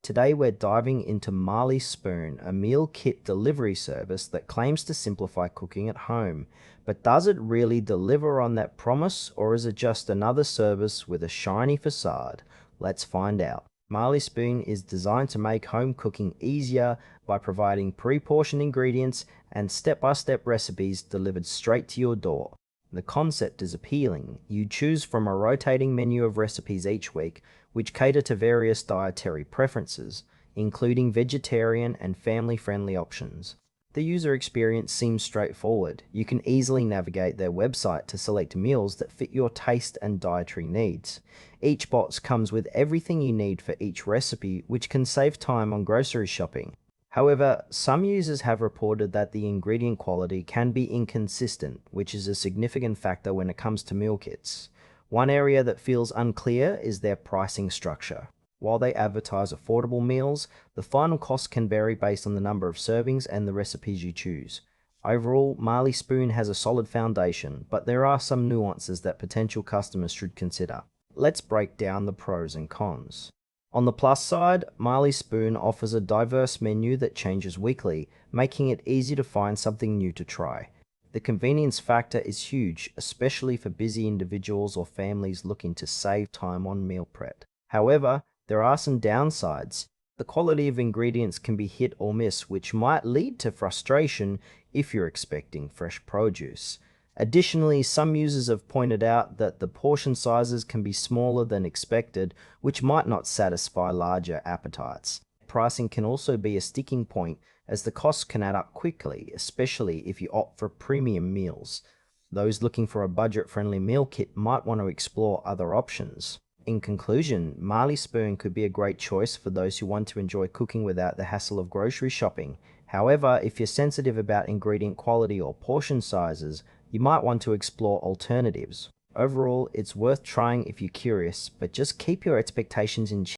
Today we're diving into Marley Spoon, a meal kit delivery service that claims to simplify cooking at home. But does it really deliver on that promise, or is it just another service with a shiny facade? Let's find out. Marley Spoon is designed to make home cooking easier by providing pre-portioned ingredients and step-by-step recipes delivered straight to your door. The concept is appealing. You choose from a rotating menu of recipes each week, which cater to various dietary preferences, including vegetarian and family-friendly options. The user experience seems straightforward. You can easily navigate their website to select meals that fit your taste and dietary needs. Each box comes with everything you need for each recipe, which can save time on grocery shopping. However, some users have reported that the ingredient quality can be inconsistent, which is a significant factor when it comes to meal kits. One area that feels unclear is their pricing structure. While they advertise affordable meals, the final cost can vary based on the number of servings and the recipes you choose. Overall, Marley Spoon has a solid foundation, but there are some nuances that potential customers should consider. Let's break down the pros and cons. On the plus side, Marley Spoon offers a diverse menu that changes weekly, making it easy to find something new to try. The convenience factor is huge, especially for busy individuals or families looking to save time on meal prep. However, there are some downsides. The quality of ingredients can be hit or miss, which might lead to frustration if you're expecting fresh produce. Additionally, some users have pointed out that the portion sizes can be smaller than expected, which might not satisfy larger appetites. Pricing can also be a sticking point, as the costs can add up quickly, especially if you opt for premium meals. Those looking for a budget-friendly meal kit might want to explore other options. In conclusion, Marley Spoon could be a great choice for those who want to enjoy cooking without the hassle of grocery shopping. However, if you're sensitive about ingredient quality or portion sizes, you might want to explore alternatives. Overall, it's worth trying if you're curious, but just keep your expectations in check.